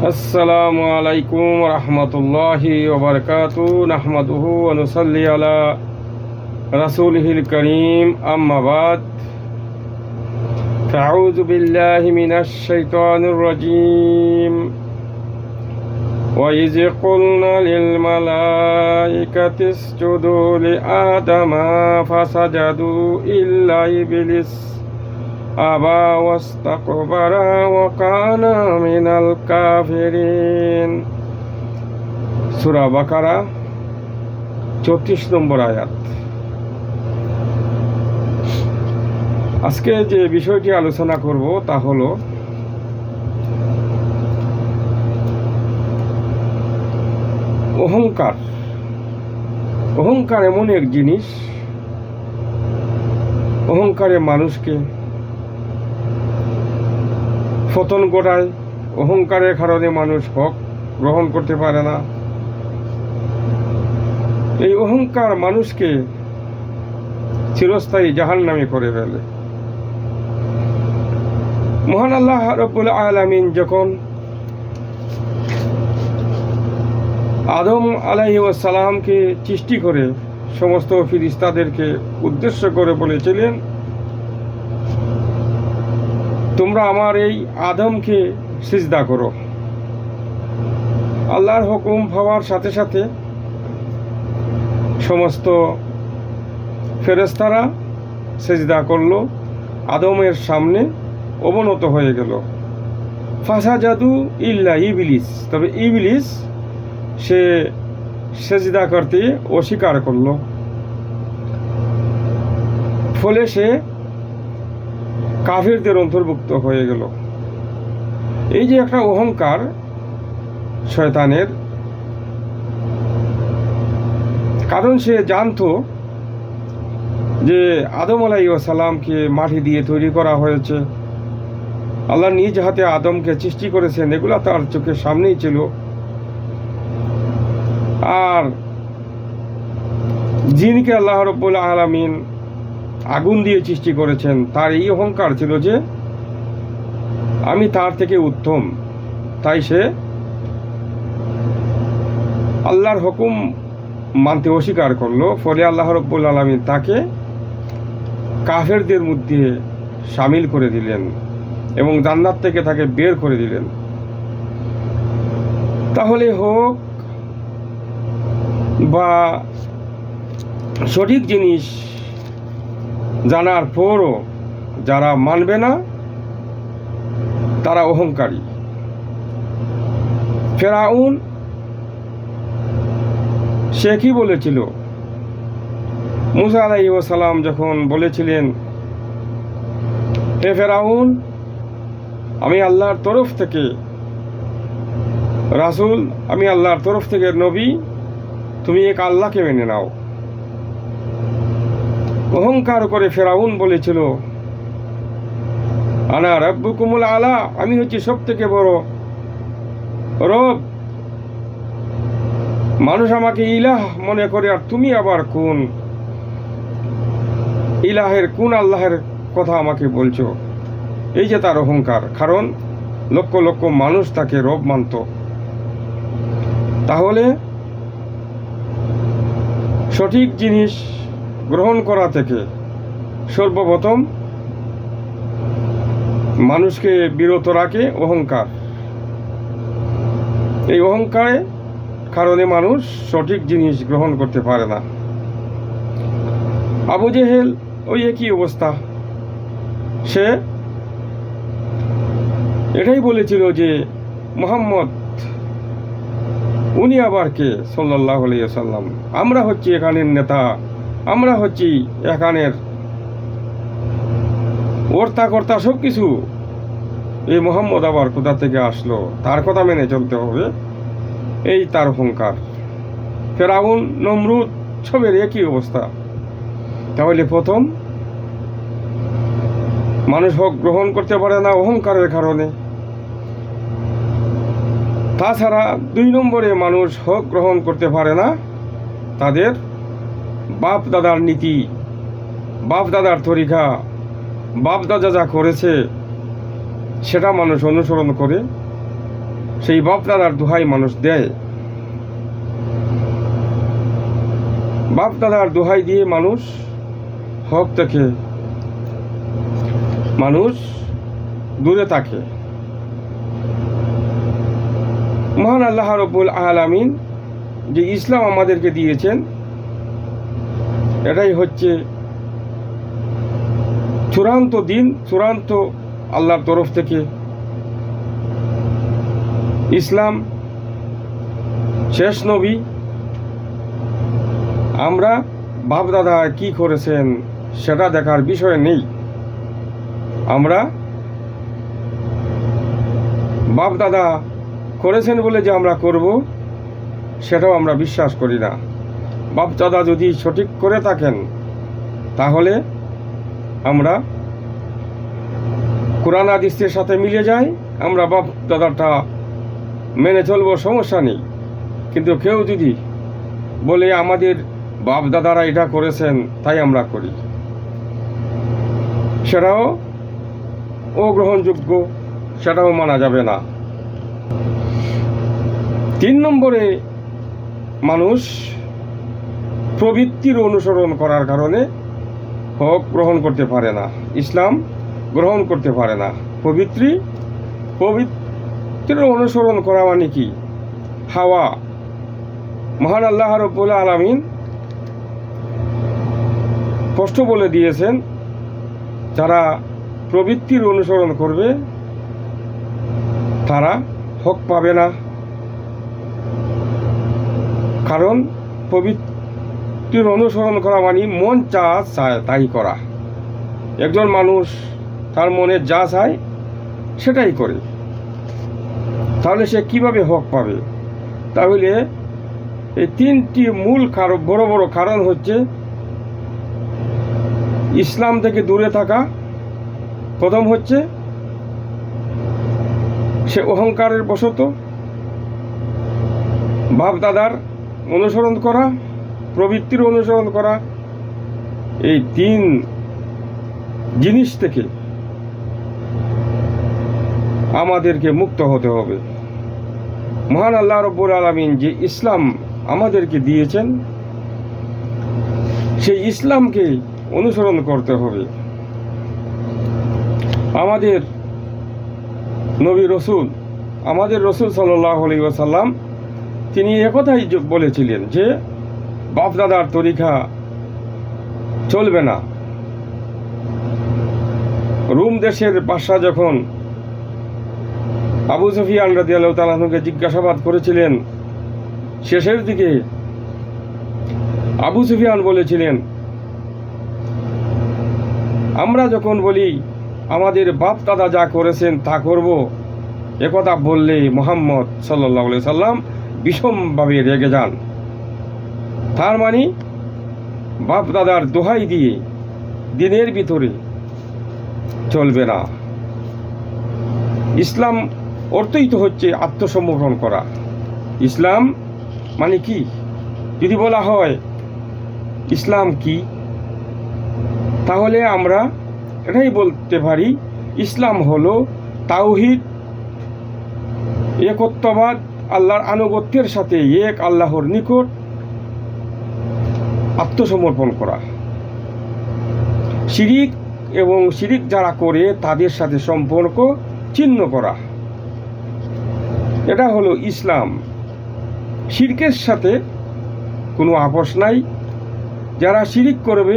আসসালামু আলাইকুম রহমতুল্লাহি ওয়া বারাকাতুহু নাহমাদুহু ওয়া নুসাল্লি আলা রাসূলিহিল কারীম আম্মা বাদ ফাআউযু বিল্লাহি মিনাশ শাইতানির রাজীম ওয়া ইয কুলনা লিল মালাইকাতি ইসজুদু লিআদামা ফাসাজাদু ইল্লা ইবলিস আবা ওয়াস্তাকবারা ওয়া কানা মিনাল কাফিরিন। সূরা বাকারা 34 নম্বর আয়াত। আজকে যে বিষয়টি আলোচনা করব তা হলো অহংকার। অহংকার এমন এক জিনিস, অহংকারে মানুষকে পতন ঘটায়। অহংকারের কারণে মানুষ হক গ্রহণ করতে পারে না। এই অহংকার মানুষকে চিরস্থায়ী জাহান্নামী করে ফেলে। মহান আল্লাহ রাব্বুল আলামিন যখন আদম আলাইহিস সালামকে সৃষ্টি করে সমস্ত ফেরেশতাদেরকে উদ্দেশ্য করে বলেছিলেন, তোমরা আমার এই আদমকে সিজদা করো। আল্লাহর হুকুম পাওয়ার সাথে সাথে সমস্ত ফেরেশতারা সিজদা করলো, আদমের সামনে অবনত হয়ে গেল। ফাসাজাদু ইল্লা ইবলিস, তবে ইবলিস সে সিজদা করতে অস্বীকার করলো। ফলে সে কাফিরদের অন্তর্ভুক্ত হয়ে গেল। এই যে একটা অহংকার শয়তানের, কারণ সে জানতো যে আদম আলাইহিস সালামকে মাটি দিয়ে তৈরি করা হয়েছে, আল্লাহ নিজ হাতে আদমকে সৃষ্টি করেছেন, এগুলা তার চোখের সামনেই ছিল। আর জিনকে আল্লাহ রাব্বুল আলামিন আগুন দিয়ে সৃষ্টি করেছেন, তার এই অহংকার ছিল যে আমি তার থেকে উত্তম। তাই সে আল্লাহর হুকুম মানতে অস্বীকার করলো। ফলে আল্লাহ রাব্বুল আলামিন তাকে কাফেরদের মধ্যে শামিল করে দিলেন এবং জান্নাত থেকে তাকে বের করে দিলেন। তাহলে হোক বা সঠিক জিনিস জানার পরও যারা মানবে না তারা অহংকারী। ফেরাউন সে কি বলেছিল? মুসা আলাইহিস সালাম যখন বলেছিলেন, হে ফেরাউন, আমি আল্লাহর তরফ থেকে রাসূল, আমি আল্লাহর তরফ থেকে নবী, তুমি এক আল্লাহকে মেনে নাও। অহংকার করে ফেরাউন বলেছিল, আনা রাব্বুকুমুল আলা, আমি হচ্ছি সব থেকে বড় রব। মানুষ আমাকে ইলাহ মনে করে, আর তুমি আবার কোন ইলাহের, কোন আল্লাহের কথা আমাকে বলছো? এই যে তার অহংকার, কারণ লক্ষ লক্ষ মানুষ তাকে রব মানত। তাহলে সঠিক জিনিস গ্রহণ করা থেকে সর্বপ্রথম মানুষকে বিরত রাখে অহংকার। এই অহংকারের কারণে মানুষ সঠিক জিনিস গ্রহণ করতে পারে না। আবু জেহেল ওই একই অবস্থা। সে এটাই বলেছিল যে মুহাম্মদ উনি আবার কে সাল্লাল্লাহু আলাইহি ওয়াসাল্লাম, আমরা হচ্ছি এখানের নেতা, আমরা হচ্ছি এখানের কর্তা কর্তা সব কিছু। এই মুহাম্মদ আবার কোথা থেকে আসলো, তার কথা মেনে চলতে হবে, এই তার অহংকার। ফেরাউন, নমরুদ সবের একই অবস্থা। তাহলে প্রথম মানুষ হক গ্রহণ করতে পারে না অহংকারের কারণে। তাছাড়া 2 নম্বরে মানুষ হক গ্রহণ করতে পারে না তাদের বাপ দাদার নীতি, বাপ দাদার তরিকা, বাপ দাদা যা করেছে সেটা মানুষ অনুসরণ করে। সেই বাপ দাদার দোহাই মানুষ দেয়। বাপ দাদার দোহাই দিয়ে মানুষ হক থেকে মানুষ দূরে থাকে। মহান আল্লাহ রাব্বুল আলামিন যে ইসলাম আমাদেরকে দিয়েছেন, এটাই হচ্ছে চূড়ান্ত দিন, চূড়ান্ত আল্লাহর তরফ থেকে ইসলাম, শেষ নবী। আমরা বাপ দাদা কি করেছেন সেটা দেখার বিষয় নেই। আমরা বাপ দাদা করেছেন বলে যে আমরা করব, সেটাও আমরা বিশ্বাস করি না। বাপ দাদা যদি সঠিক করে থাকেন তাহলে আমরা কোরআন হাদিসের সাথে মিলে যাই, আমরা বাপ দাদাটা মেনে চলবো, সমস্যা নেই। কিন্তু কেউ যদি বলে আমাদের বাপ দাদারা এটা করেছেন তাই আমরা করি, সেটাও অগ্রহণযোগ্য, সেটাও মানা যাবে না। 3 নম্বরে, মানুষ প্রবৃত্তির অনুসরণ করার কারণে হক গ্রহণ করতে পারে না, ইসলাম গ্রহণ করতে পারে না। প্রবৃত্তির অনুসরণ করা মানে কি? হাওয়া। মহান আল্লাহ রাব্বুল আলামিন স্পষ্ট বলে দিয়েছেন, যারা প্রবৃত্তির অনুসরণ করবে তারা হক পাবে না। কারণ প্রবৃত্তির অনুসরণ করা মানে মন যা চায় তাই করা। একজন মানুষ তার মনে যা চায় সেটাই করে, তাহলে সে কিভাবে হক পাবে? তাহলে এই 3টি মূল কারণ, বড় বড় কারণ হচ্ছে ইসলাম থেকে দূরে থাকা। প্রথম হচ্ছে সে অহংকারের বশত বাপ দাদার অনুসরণ করা, প্রবৃত্তির অনুসরণ করা। এই 3 জিনিস থেকে আমাদেরকে মুক্ত হতে হবে। মহান আল্লাহ রাব্বুল আলামিন যে ইসলাম আমাদেরকে দিয়েছেন, সেই ইসলামকে অনুসরণ করতে হবে। আমাদের নবী রসুল, আমাদের রসুল সাল্লাল্লাহু আলাইহি ওয়াসাল্লাম, তিনি একথাই বলেছিলেন যে বাপ দাদার তরিকা চলবে না। রোম দেশের বাদশা যখন আবু সুফিয়ান রাদিয়াল্লাহু তাআলা আনহুকে জিজ্ঞাসাবাদ করেছিলেন, শেষের দিকে আবু সুফিয়ান বলেছিলেন, আমরা যখন বলি আমাদের বাপ দাদা যা করেছেন তা করব, একথা বললে মুহাম্মদ সাল্লাল্লাহু আলাইহি সাল্লাম বিষমভাবে রেগে যান। তার মানে বাপ দাদার দোহাই দিয়ে দিনের ভিতরে চলবে না। ইসলাম অর্থই তো হচ্ছে আত্মসমর্পণ করা। ইসলাম মানে কি? যদি বলা হয় ইসলাম কি, তাহলে আমরা এটাই বলতে পারি, ইসলাম হলো তাওহীদ, একত্ববাদ, আল্লাহর আনুগত্যের সাথে এক আল্লাহর নিকট আত্মসমর্পণ করা। শিরিক এবং শিরিক যারা করে তাদের সাথে সম্পর্ক ছিন্ন করা, এটা হলো ইসলাম। শিরকের সাথে কোনো আপোষ নাই, যারা শিরিক করবে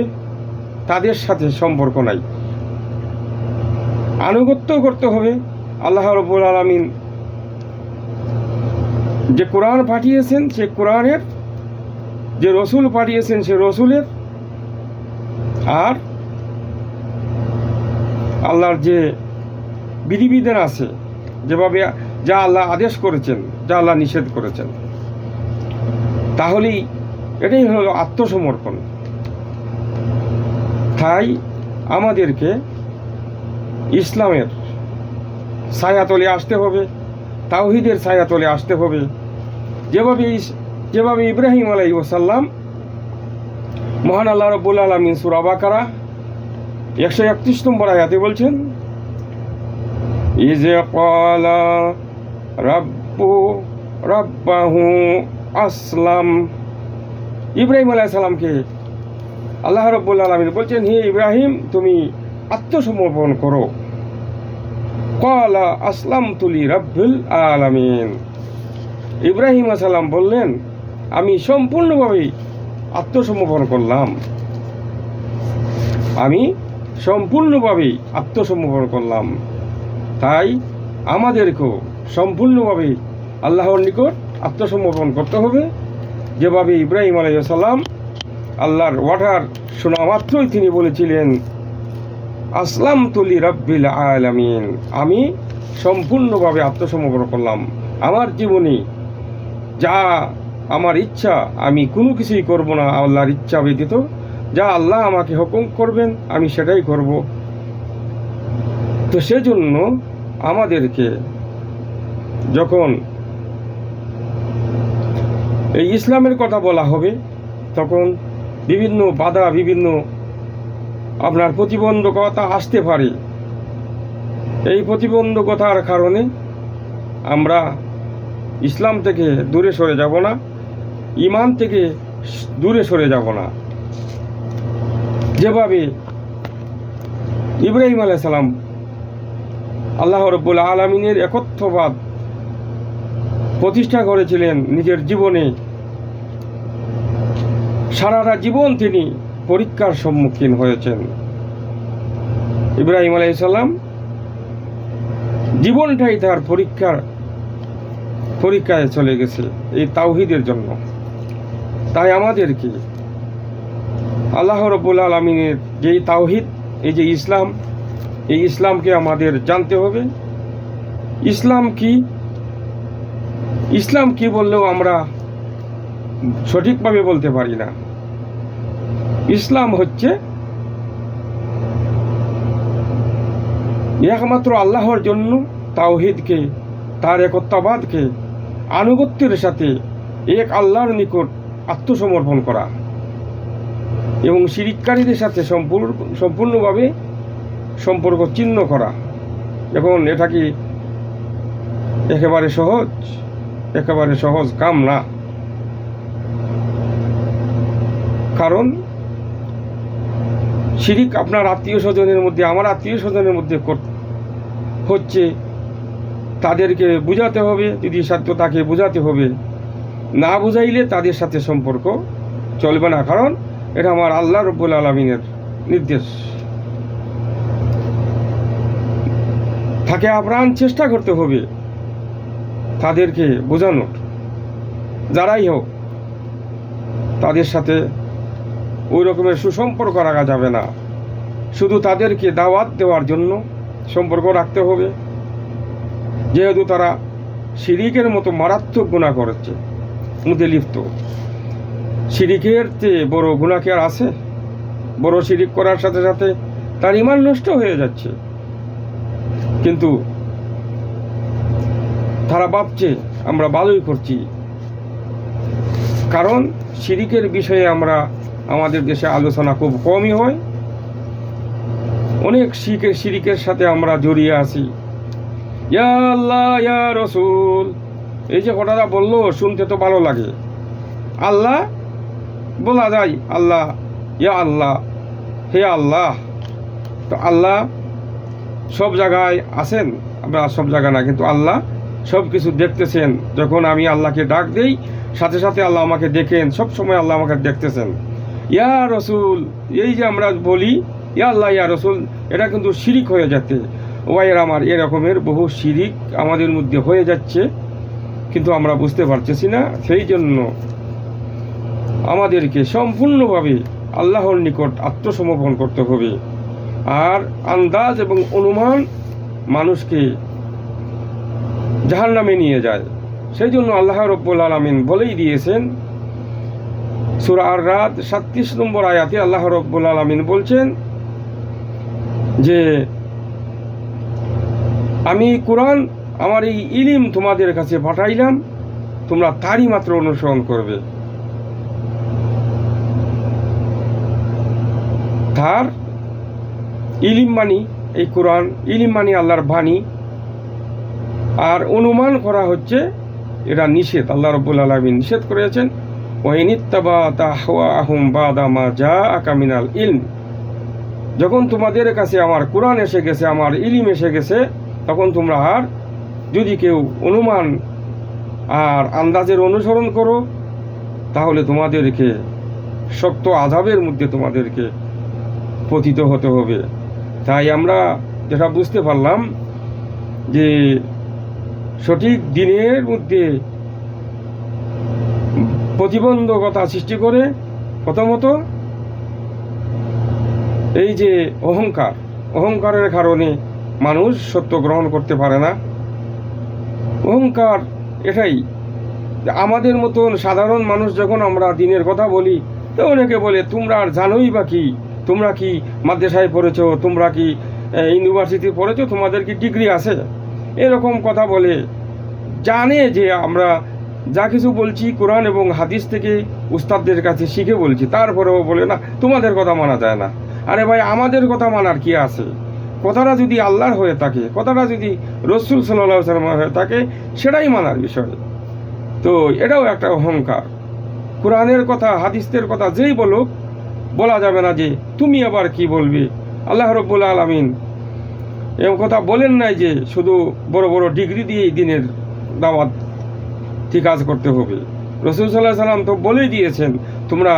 তাদের সাথে সম্পর্ক নাই। আনুগত্য করতে হবে আল্লাহ রাব্বুল আলামিন যে কোরআন পাঠিয়েছেন, সে কোরআনের, যে রসুল পাঠিয়েছেন সে রসুলের, আর আল্লাহর যে বিধিবিধান আছে, যেভাবে যা আল্লাহ আদেশ করেছেন, যা আল্লাহ নিষেধ করেছেন, তাহলেই এটাই হলো আত্মসমর্পণ। তাই আমাদেরকে ইসলামের ছায়াতলে আসতে হবে, তাওহীদের ছায়াতলে আসতে হবে। যেভাবে ইব্রাহিম আলাইহিস সালাম, মহান আল্লাহ রাব্বুল আলামিন সূরা বাকারা 131 নম্বর আয়াতে বলছেন, ইযা ক্বালা রাব্বু রাব্বাহু আসলাম। ইব্রাহিম আলাইহিস সালামকে আল্লাহ রাব্বুল আলামিন বলছেন, হে ইব্রাহিম, তুমি আত্মসমর্পণ করো। ক্বালা আসলামতু লিরাব্বিল আলামিন। ইব্রাহিম আলাইহিস সালাম বললেন, আমি সম্পূর্ণভাবে আত্মসমর্পণ করলাম। আমি সম্পূর্ণভাবে আত্মসমর্পণ করলাম। তাই আমাদেরকেও সম্পূর্ণভাবে আল্লাহর নিকট আত্মসমর্পণ করতে হবে, যেভাবে ইব্রাহিম আলাইহিস সালাম আল্লাহর ওয়াটার শোনা মাত্রই তিনি বলেছিলেন, আসলামতু লিরাব্বিল আলামিন, আমি সম্পূর্ণভাবে আত্মসমর্পণ করলাম। আমার জীবনে যা আমার ইচ্ছা, আমি কোনো কিছুই করব না আল্লাহর ইচ্ছা ব্যতীত। যা আল্লাহ আমাকে হুকুম করবেন আমি সেটাই করব। তো সেজন্য আমাদেরকে যখন এই ইসলামের কথা বলা হবে, তখন বিভিন্ন বাধা, বিভিন্ন আপনার প্রতিবন্ধকতা আসতে পারে। এই প্রতিবন্ধকতার কারণে আমরা ইসলাম থেকে দূরে সরে যাব না, ঈমান থেকে দূরে সরে যাব না। যেভাবে ইব্রাহিম আলাইহিস সালাম আল্লাহ রাব্বুল আলামিনের একত্ববাদ প্রতিষ্ঠা করেছিলেন নিজের জীবনে, সারাটা জীবন তিনি পরীক্ষার সম্মুখীন হয়েছেন। ইব্রাহিম আলাইহিস সালাম জীবনটাই তার পরীক্ষায় চলে গেছে এই তাওহীদের জন্য। তাই আমাদেরকে আল্লাহ রাব্বুল আলামিনের যেই তাওহীদ, এই যে ইসলাম, এই ইসলামকে আমাদের জানতে হবে। ইসলাম কি, ইসলাম কি বললেও আমরা সঠিকভাবে বলতে পারি না। ইসলাম হচ্ছে একমাত্র আল্লাহর জন্য তাওহীদকে, তার একত্ববাদকে আনুগত্যের সাথে এক আল্লাহর নিকট আত্মসমর্পণ করা এবং শিরিককারীদের সাথে সম্পূর্ণভাবে সম্পর্ক ছিন্ন করা। এখন এটা কি একেবারে সহজ কাম না। কারণ শিরিক আপনার আত্মীয় স্বজনের মধ্যে, আমার আত্মীয় স্বজনের মধ্যে হচ্ছে, তাদেরকে বুঝাতে হবে, যদি সাধ্য তাকে বুঝাতে হবে। না বুঝাইলে তাদের সাথে সম্পর্ক চলবে না, কারণ এটা আমার আল্লাহ রাব্বুল আলামিনের নির্দেশ। তাকে আপ্রাণ চেষ্টা করতে হবে তাদেরকে বোঝানোর, যারাই হোক তাদের সাথে ওই রকমের সুসম্পর্ক রাখা যাবে না। শুধু তাদেরকে দাওয়াত দেওয়ার জন্য সম্পর্ক রাখতে হবে, যেহেতু তারা শিরিকের মতো মারাত্মক গুনাহ করেছে, মধ্যে লিপ্ত। শিরিকের চেয়ে বড় গুনাহ কি আর আছে? বড় শিরিক করার সাথে সাথে তার ঈমান নষ্ট হয়ে যাচ্ছে, কিন্তু তারা ভাবছে আমরা ভালোই করছি। কারণ শিরিকের বিষয়ে আমাদের দেশে আলোচনা খুব কমই হয়। অনেক শিরিকের সাথে আমরা জড়িয়ে আছি। ইয়া আল্লাহ ইয়া রসুল, এই যে কথাটা বললো শুনতে তো ভালো লাগে। আল্লাহ বলা যায়, আল্লাহ, ইয়া আল্লাহ, হে আল্লাহ। তো আল্লাহ সব জায়গায় আছেন, আমরা সব জায়গায় না, কিন্তু আল্লাহ সব কিছু দেখতেছেন। যখন আমি আল্লাহকে ডাক দেই, সাথে সাথে আল্লাহ আমাকে দেখেন, সব সময় আল্লাহ আমাকে দেখতেছেন। ইয়া রসুল, এই যে আমরা বলি ইয়া আল্লাহ ইয়া রসুল, এটা কিন্তু শিরিক হয়ে যাচ্ছে। ওয়াইয়ের আমার এরকমের বহু শিরিক আমাদের মধ্যে হয়ে যাচ্ছে, কিন্তু আমরা বুঝতে পারতেছি না। সেই জন্য আমাদেরকে সম্পূর্ণভাবে আল্লাহর নিকট আত্মসমর্পণ করতে হবে। আর আন্দাজ এবং অনুমান মানুষকে জাহান্নামে নিয়ে যায়। সেই জন্য আল্লাহ রাব্বুল আলামিন বলেই দিয়েছেন, সূরা আর-রাদ 37 নম্বর আয়াতে আল্লাহ রাব্বুল আলামিন বলছেন যে আমি কোরআন, আমার এই ইলম তোমাদের কাছে পাঠাইলাম, তোমরা তারই মাত্র অনুসরণ করবে। তার ইলম মানি এই কোরআন, ইলম মানি আল্লাহর বাণী। আর অনুমান করা হচ্ছে এটা নিষেধ, আল্লাহ রাব্বুল আলামিন নিষেধ করেছেন। ওয়াইন ইত্তাবা'তা আহওয়াহুম বা'দা মা জাআকা মিনাল ইলম, যখন তোমাদের কাছে আমার কোরআন এসে গেছে, আমার ইলম এসে গেছে, তখন তোমরা আর যদি কেউ অনুমান আর আন্দাজের অনুসরণ করো, তাহলে তোমাদেরকে শক্ত আযাবের মধ্যে তোমাদেরকে পতিত হতে হবে। তাই আমরা যেটা বুঝতে পারলাম যে সঠিক দিনের মধ্যে প্রতিবন্ধকতা সৃষ্টি করে প্রথমত এই যে অহংকারের কারণে মানুষ সত্য গ্রহণ করতে পারে না। অহংকার এটাই, আমাদের মতন সাধারণ মানুষ যখন আমরা দিনের কথা বলি, তো অনেকে বলে তোমরা আর জানোই বা কি, তোমরা কি মাদ্রাসায় পড়েছো, তোমরা কি ইউনিভার্সিটি পড়েছো, তোমাদের কি ডিগ্রি আছে, এরকম কথা বলে। জানে যে আমরা যা কিছু বলছি কোরআন এবং হাদিস থেকে উস্তাদদের কাছে শিখে বলছি, তারপরেও বলে না তোমাদের কথা মানা যায় না। আরে ভাই, আমাদের কথা মানার কি আছে? কথাটা যদি আল্লাহর হয়ে থাকে, কথাটা যদি রাসূল সাল্লাল্লাহু আলাইহি ওয়াসাল্লাম হয়ে থাকে, সেটাই মানার বিষয়। তো এটাও একটা অহংকার। কোরআনের কথা হাদিসের কথা যেই বলুক, বলা যাবে না যে তুমি আবার কি বলবে। আল্লাহ রাব্বুল আলামিন এরকম কথা বলেন নাই যে শুধু বড় বড় ডিগ্রি দিয়েই দিনের দাওয়াত ঠিক কাজ করতে হবে। রাসূল সাল্লাল্লাহু আলাইহি ওয়াসাল্লাম তো বলেই দিয়েছেন, তোমরা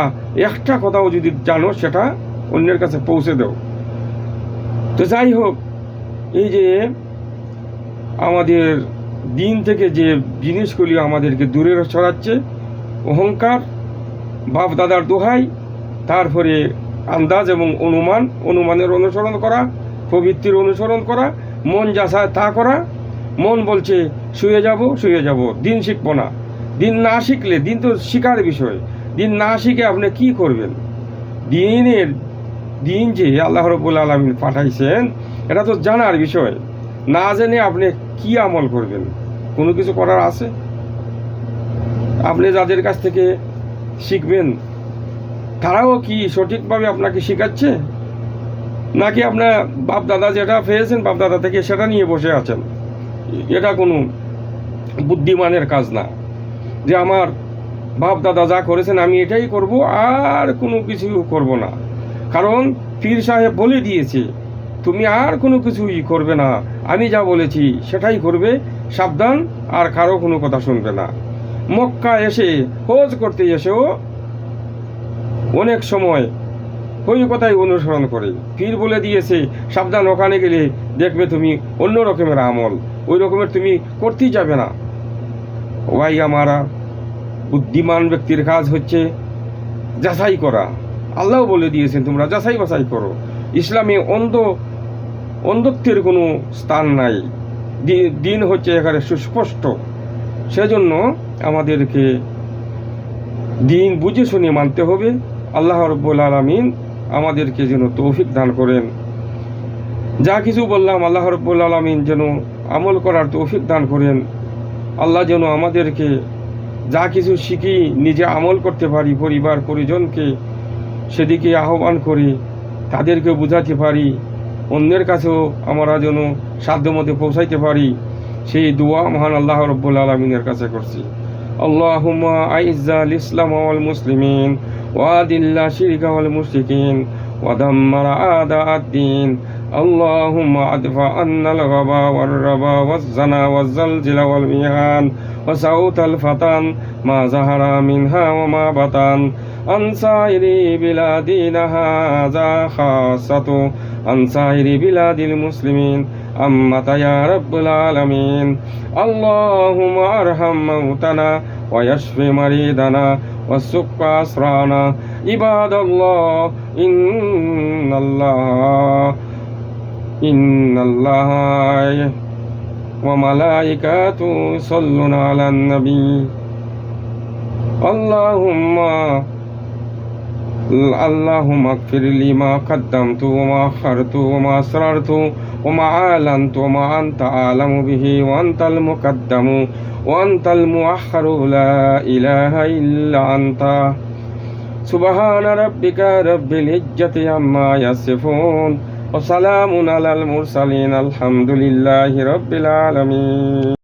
একটা কথাও যদি জানো সেটা অন্যের কাছে পৌঁছে দাও। তো যাই হোক, এই যে আমাদের দিন থেকে যে জিনিসগুলি আমাদেরকে দূরে সরাচ্ছে, অহংকার, বাপ দাদার দোহাই, তারপরে আন্দাজ এবং অনুমানের অনুসরণ করা, প্রবৃত্তির অনুসরণ করা, মন যা চায় তা করা। মন বলছে শুয়ে যাব, দিন শিখবো না। দিন না শিখলে, দিন তো শিকার বিষয়, দিন না শিখে আপনি কি করবেন? দিন যে আল্লাহ রাব্বুল আলামিন পাঠাইছেন, এটা তো জানার বিষয়। না জেনে আপনি কি আমল করবেন? কোনো কিছু করার আছে? আপনি যাদের কাছ থেকে শিখবেন, তারাও কি সঠিকভাবে আপনাকে শেখাচ্ছে? নাকি আপনার বাপ দাদা যেটা পেয়েছেন, বাপ দাদা থেকে সেটা নিয়ে বসে আছেন? এটা কোনো বুদ্ধিমানের কাজ না যে আমার বাপ দাদা যা করেছেন আমি এটাই করব, আর কোনো কিছু করব না। কারণ পীর সাহেব বলে দিয়েছে তুমি আর কোনো কিছুই করবে না, আমি যা বলেছি সেটাই করবে, সাবধান, আর কারো কোনো কথা শুনবে না। মক্কা এসে হজ করতে এসেও অনেক সময় ওই কথাই অনুসরণ করে। পীর বলে দিয়েছে সাবধান, ওখানে গেলে দেখবে তুমি অন্য রকমের আমল, ওই রকমের তুমি করতেই যাবে না। ওয়াই আমারা বুদ্ধিমান ব্যক্তির কাজ হচ্ছে যাচাই করা। আল্লাহ বলে দিয়েছেন তোমরা যাচাই বাছাই করো। ইসলামে অন্ধত্বের কোনো স্থান নাই, দিন হচ্ছে এখানে সুস্পষ্ট। সেজন্য আমাদেরকে দিন বুঝে শুনে মানতে হবে। আল্লাহ রাব্বুল আলামিন আমাদেরকে যেন তৌফিক দান করেন। যা কিছু বললাম আল্লাহ রাব্বুল আলামিন যেন আমল করার তৌফিক দান করেন। আল্লাহ যেন আমাদেরকে যা কিছু শিখি নিজে আমল করতে পারি, পরিবার পরিজনকে সেদিকে আহ্বান করি, তাদেরকে বুঝাতে পারি, অন্যের কাছেও আমরা যেন সাধ্যমতে পৌঁছাইতে পারি, সেই দোয়া মহান আল্লাহ রাব্বুল আলামিনের কাছে করছি। আল্লাহুম্মা আইজ্জাল ইসলাম ওয়াল মুসলিমিন ওয়া আদিল্লা শিরকা ওয়াল মুশরিকিন ওয়া দাম্মার আ'দা'আদ-দ্বীন। আল্লাহুম্মা আদফা আন্নাল গাবা ওয়ার রাবা ওয়াজ জানা ওয়াজ জালজিলা ওয়াল মিহান ওয়া সাউতাল ফাতান মা যাহারা মিনহা ওয়া মা বাতান আন সাইরি বিলাদিনা হাযা খাসাতু আন সাইরি বিলাদিল মুসলিমিন আম্মাতা ইয়া রাব্বুল আলামিন। আল্লাহুম্মা আরহাম মাউতানা ওয়া ইয়াশফি মারিদানা ওয়া সুক্কা আসরানা। ইবাদাল্লাহ, ইন্নাল্লাহ ওয়া মালাইকাতুহু ইউসাল্লুনা আলান নবী। আল্লাহুম্মা আগফিরলি মা কাদ্দামতু ওয়া মা আখারতু ওয়া মা আসরারতু ওয়া মা আ'লানতু ওয়া মা আনতা আ'লামু বিহি ওয়া আনতাল মুকাদ্দামু ওয়া আনতাল মুআখখারু লা ইলাহা ইল্লা আনতা। সুবহানা রাব্বিকা রাব্বিল ইজ্জাতি আম্মা ইয়াসিফুন ওয়া সালামুন আলাল মুরসালিন। আলহামদুলিল্লাহি রাব্বিল আলামিন।